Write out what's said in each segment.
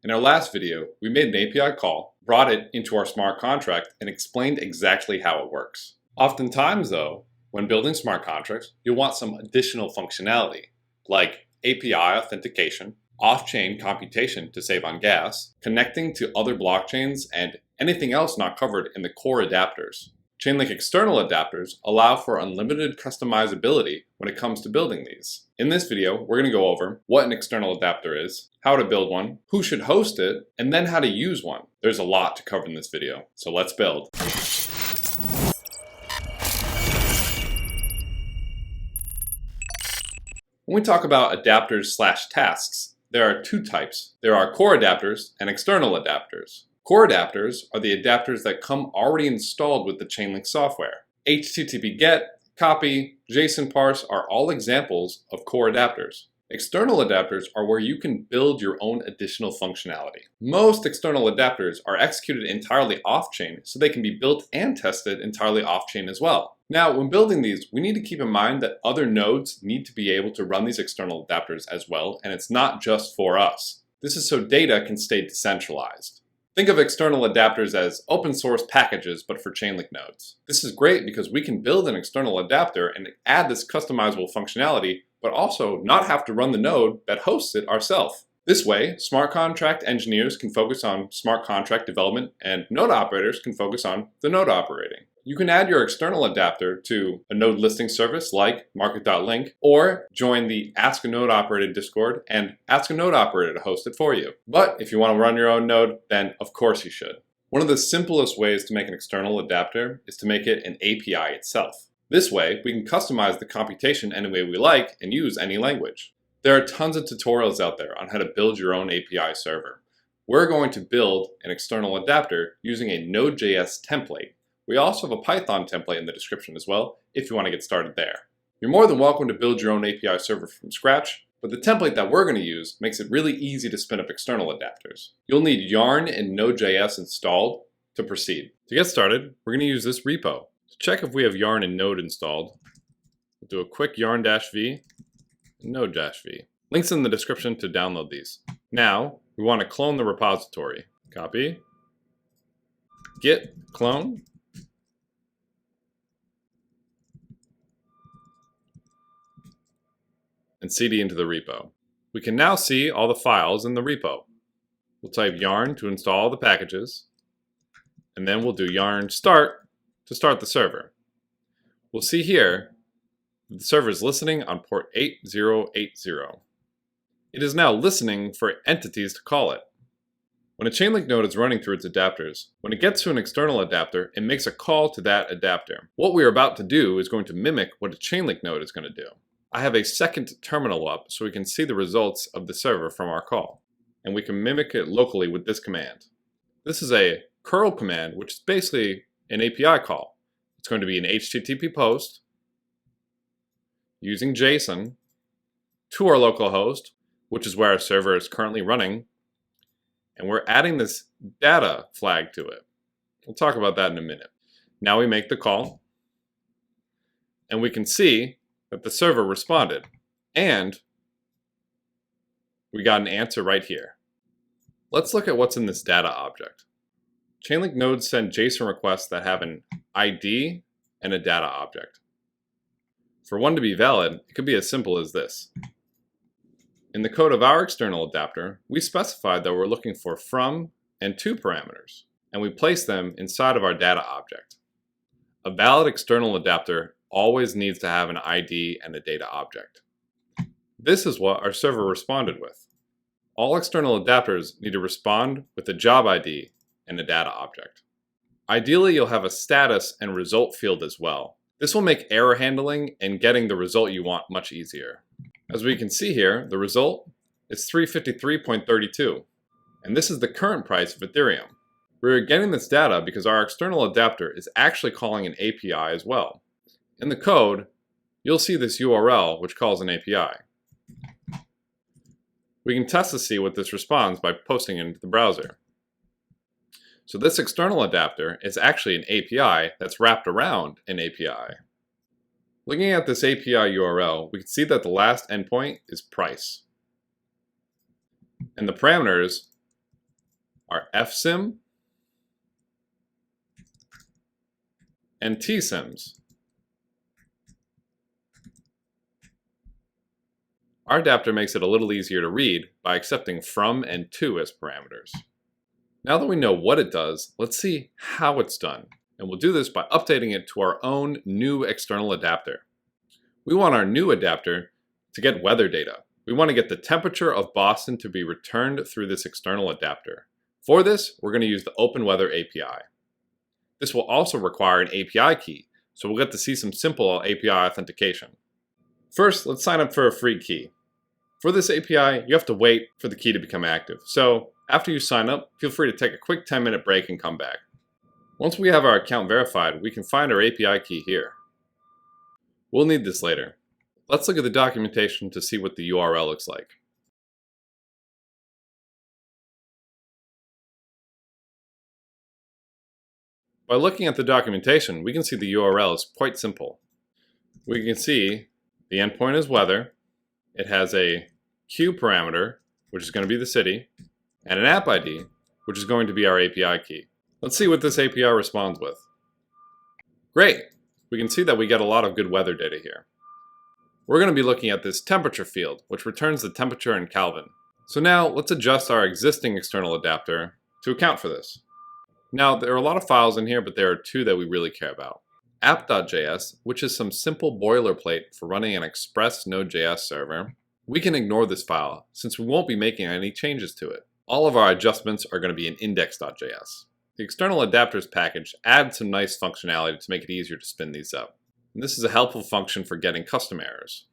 In our last video, we made an API call, brought it into our smart contract, and explained exactly how it works. Oftentimes though, when building smart contracts, you'll want some additional functionality, like API authentication, off-chain computation to save on gas, connecting to other blockchains, and anything else not covered in the core adapters. Chainlink external adapters allow for unlimited customizability when it comes to building these. In this video, we're going to go over what an external adapter is, how to build one, who should host it, and then how to use one. There's a lot to cover in this video, so let's build. When we talk about adapters/tasks, there are two types. There are core adapters and external adapters. Core adapters are the adapters that come already installed with the Chainlink software. HTTP GET, copy, JSON parse are all examples of core adapters. External adapters are where you can build your own additional functionality. Most external adapters are executed entirely off-chain, so they can be built and tested entirely off-chain as well. Now, when building these, we need to keep in mind that other nodes need to be able to run these external adapters as well, and it's not just for us. This is so data can stay decentralized. Think of external adapters as open source packages, but for Chainlink nodes. This is great because we can build an external adapter and add this customizable functionality, but also not have to run the node that hosts it ourselves. This way, smart contract engineers can focus on smart contract development and node operators can focus on the node operating. You can add your external adapter to a node listing service like market.link, or join the Ask a Node Operator Discord and ask a node operator to host it for you. But if you want to run your own node, then of course you should. One of the simplest ways to make an external adapter is to make it an API itself. This way, we can customize the computation any way we like and use any language. There are tons of tutorials out there on how to build your own API server. We're going to build an external adapter using a Node.js template. We also have a Python template in the description as well, if you want to get started there. You're more than welcome to build your own API server from scratch, but the template that we're going to use makes it really easy to spin up external adapters. You'll need Yarn and Node.js installed to proceed. To get started, we're going to use this repo. To check if we have Yarn and Node installed, we'll do a quick yarn-v and node-v. Links in the description to download these. Now, we want to clone the repository. Copy, git clone, and cd into the repo. We can now see all the files in the repo. We'll type yarn to install all the packages, and then we'll do yarn start to start the server. We'll see here that the server is listening on port 8080. It is now listening for entities to call it. When a Chainlink node is running through its adapters, when it gets to an external adapter, it makes a call to that adapter. What we are about to do is going to mimic what a Chainlink node is going to do. I have a second terminal up so we can see the results of the server from our call, and we can mimic it locally with this command. This is a curl command, which is basically an API call. It's going to be an HTTP post using JSON to our local host, which is where our server is currently running, and we're adding this data flag to it. We'll talk about that in a minute. Now we make the call, and we can see that the server responded, and we got an answer right here. Let's look at what's in this data object. Chainlink nodes send JSON requests that have an ID and a data object. For one to be valid, it could be as simple as this. In the code of our external adapter, we specified that we're looking for from and to parameters, and we place them inside of our data object. A valid external adapter always needs to have an ID and a data object. This is what our server responded with. All external adapters need to respond with a job ID and a data object. Ideally, you'll have a status and result field as well. This will make error handling and getting the result you want much easier. As we can see here, the result is 353.32, and this is the current price of Ethereum. We're getting this data because our external adapter is actually calling an API as well. In the code, you'll see this URL which calls an API. We can test to see what this responds by posting it into the browser. So this external adapter is actually an API that's wrapped around an API. Looking at this API URL, we can see that the last endpoint is price. And the parameters are fsim and tsims. Our adapter makes it a little easier to read by accepting from and to as parameters. Now that we know what it does, let's see how it's done. And we'll do this by updating it to our own new external adapter. We want our new adapter to get weather data. We want to get the temperature of Boston to be returned through this external adapter. For this, we're going to use the Open Weather API. This will also require an API key, so we'll get to see some simple API authentication. First, let's sign up for a free key. For this API, you have to wait for the key to become active. So after you sign up, feel free to take a quick 10-minute break and come back. Once we have our account verified, we can find our API key here. We'll need this later. Let's look at the documentation to see what the URL looks like. By looking at the documentation, we can see the URL is quite simple. We can see the endpoint is weather. It has a queue parameter, which is going to be the city, and an app ID, which is going to be our API key. Let's see what this API responds with. Great! We can see that we get a lot of good weather data here. We're going to be looking at this temperature field, which returns the temperature in Kelvin. So now let's adjust our existing external adapter to account for this. Now there are a lot of files in here, but there are two that we really care about. app.js, which is some simple boilerplate for running an Express Node.js server. We can ignore this file since we won't be making any changes to it. All of our adjustments are going to be in index.js. The external adapters package adds some nice functionality to make it easier to spin these up. And this is a helpful function for getting custom errors.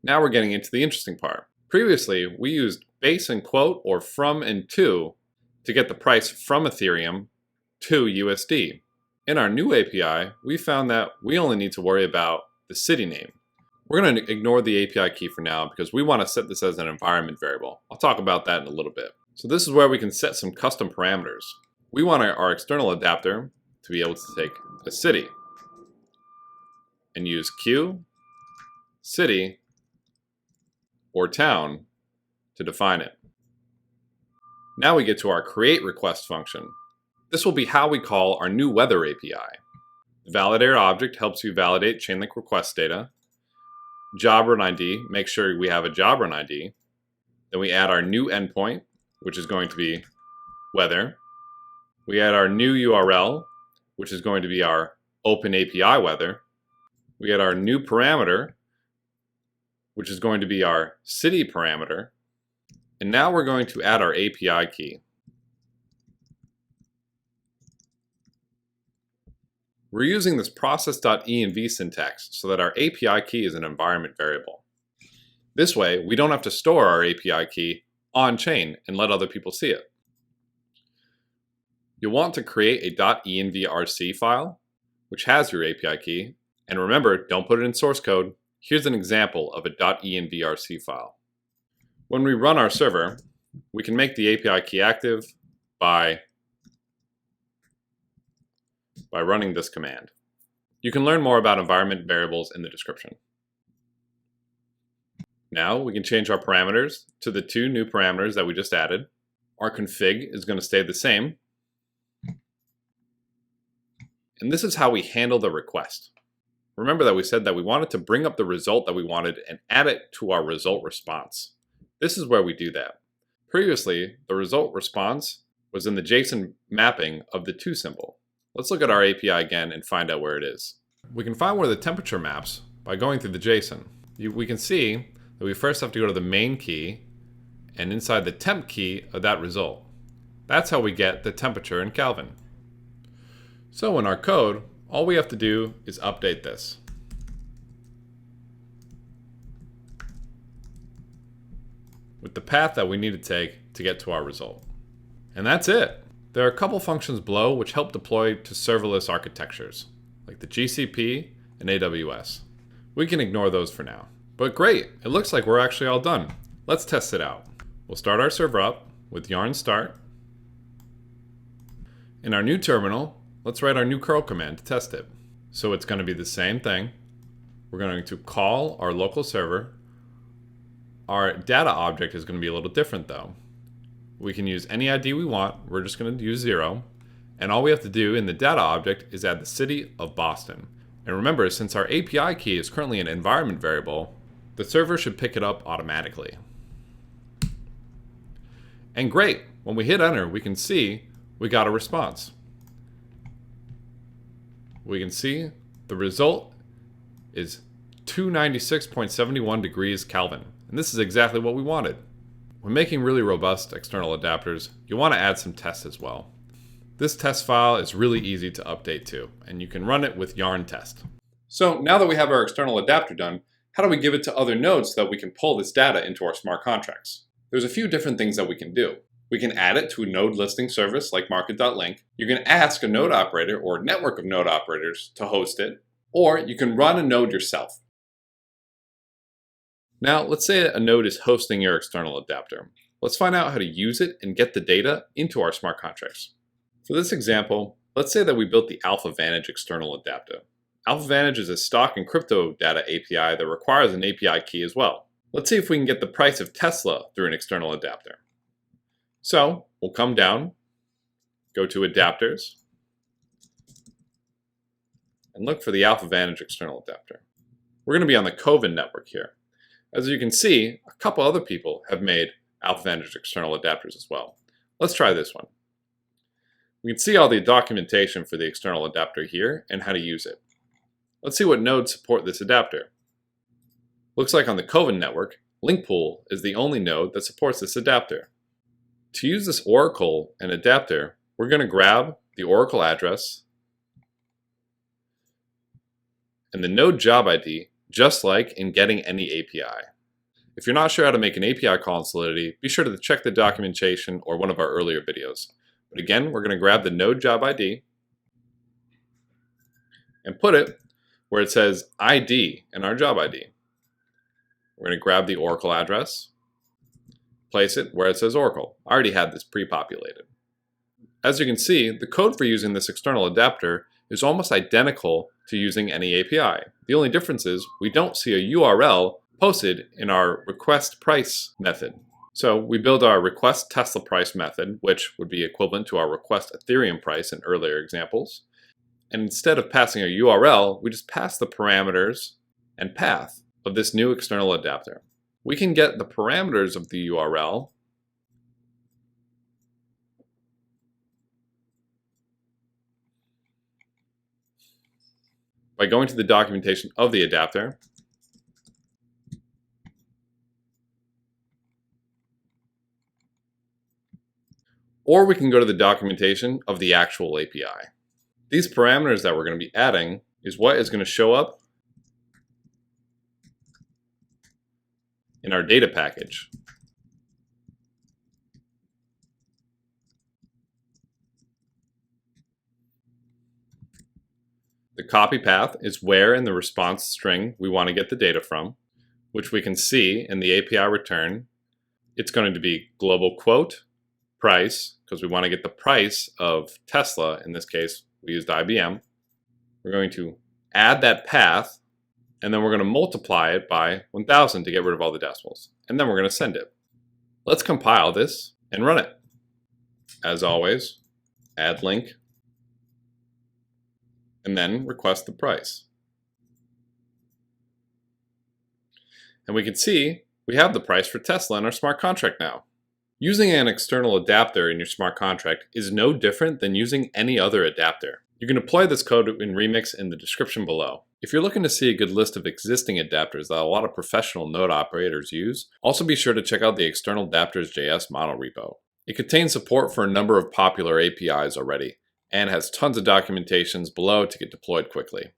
Now we're getting into the interesting part. Previously, we used base and quote or from and to get the price from Ethereum to USD. In our new API, we found that we only need to worry about the city name. We're going to ignore the API key for now because we want to set this as an environment variable. I'll talk about that in a little bit. So this is where we can set some custom parameters. We want our external adapter to be able to take a city and use Q, city, or town to define it. Now we get to our create request function. This will be how we call our new weather API. The validator object helps you validate Chainlink request data. Job run ID, make sure we have a job run ID. Then we add our new endpoint, which is going to be weather. We add our new URL, which is going to be our open API weather. We add our new parameter, which is going to be our city parameter. And now we're going to add our API key. We're using this process.env syntax so that our API key is an environment variable. This way, we don't have to store our API key on-chain and let other people see it. You'll want to create a .envrc file, which has your API key. And remember, don't put it in source code. Here's an example of a .envrc file. When we run our server, we can make the API key active by running this command. You can learn more about environment variables in the description. Now we can change our parameters to the two new parameters that we just added. Our config is going to stay the same. And this is how we handle the request. Remember that we said that we wanted to bring up the result that we wanted and add it to our result response. This is where we do that. Previously, the result response was in the JSON mapping of the to symbol. Let's look at our API again and find out where it is. We can find where the temperature maps by going through the JSON. We can see that we first have to go to the main key and inside the temp key of that result. That's how we get the temperature in Kelvin. So in our code, all we have to do is update this. With the path that we need to take to get to our result. And that's it. There are a couple functions below which help deploy to serverless architectures, like the GCP and AWS. We can ignore those for now. But great, it looks like we're actually all done. Let's test it out. We'll start our server up with yarn start. In our new terminal, let's write our new curl command to test it. So it's going to be the same thing. We're going to call our local server. Our data object is going to be a little different though. We can use any ID we want. We're just going to use 0. And all we have to do in the data object is add the city of Boston. And remember, since our API key is currently an environment variable, the server should pick it up automatically. And great, when we hit enter, we can see we got a response. We can see the result is 296.71 degrees Kelvin. And this is exactly what we wanted. When making really robust external adapters, you want to add some tests as well. This test file is really easy to update to, and you can run it with yarn test. So now that we have our external adapter done, how do we give it to other nodes so that we can pull this data into our smart contracts? There's a few different things that we can do. We can add it to a node listing service like market.link. You can ask a node operator or network of node operators to host it, or you can run a node yourself. Now, let's say a node is hosting your external adapter. Let's find out how to use it and get the data into our smart contracts. For this example, let's say that we built the AlphaVantage external adapter. AlphaVantage is a stock and crypto data API that requires an API key as well. Let's see if we can get the price of Tesla through an external adapter. So we'll come down, go to adapters, and look for the AlphaVantage external adapter. We're going to be on the Coven network here. As you can see, a couple other people have made AlphaVantage external adapters as well. Let's try this one. We can see all the documentation for the external adapter here and how to use it. Let's see what nodes support this adapter. Looks like on the Coven network, Linkpool is the only node that supports this adapter. To use this oracle and adapter, we're going to grab the oracle address and the node job ID, just like in getting any API. If you're not sure how to make an API call in Solidity, be sure to check the documentation or one of our earlier videos. But again, we're going to grab the node job ID and put it where it says ID in our job ID. We're going to grab the oracle address, place it where it says Oracle. I already had this pre-populated. As you can see, the code for using this external adapter is almost identical to using any API. The only difference is we don't see a URL posted in our request price method. So we build our request Tesla price method, which would be equivalent to our request Ethereum price in earlier examples. And instead of passing a URL, we just pass the parameters and path of this new external adapter. We can get the parameters of the URL by going to the documentation of the adapter, or we can go to the documentation of the actual API. These parameters that we're going to be adding is what is going to show up in our data package. The copy path is where in the response string we want to get the data from, which we can see in the API return. It's going to be global quote, price, because we want to get the price of Tesla. In this case, we used IBM. We're going to add that path, and then we're going to multiply it by 1000 to get rid of all the decimals. And then we're going to send it. Let's compile this and run it. As always, add link, and then request the price. And we can see we have the price for Tesla in our smart contract now. Using an external adapter in your smart contract is no different than using any other adapter. You can deploy this code in Remix in the description below. If you're looking to see a good list of existing adapters that a lot of professional node operators use, also be sure to check out the external adapters.js model repo. It contains support for a number of popular APIs already, and has tons of documentations below to get deployed quickly.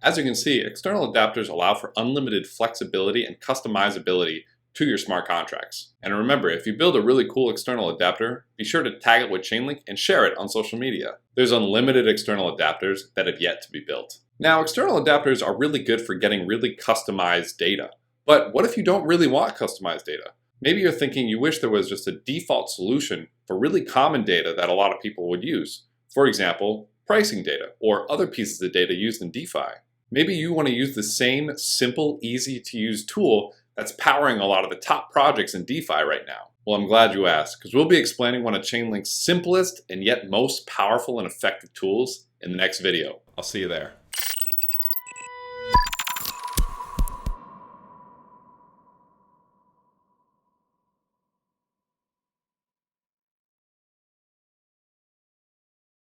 As you can see, external adapters allow for unlimited flexibility and customizability to your smart contracts. And remember, if you build a really cool external adapter, be sure to tag it with Chainlink and share it on social media. There's unlimited external adapters that have yet to be built. Now, external adapters are really good for getting really customized data. But what if you don't really want customized data? Maybe you're thinking you wish there was just a default solution for really common data that a lot of people would use. For example, pricing data or other pieces of data used in DeFi. Maybe you want to use the same simple, easy to use tool that's powering a lot of the top projects in DeFi right now? Well, I'm glad you asked, because we'll be explaining one of Chainlink's simplest and yet most powerful and effective tools in the next video. I'll see you there.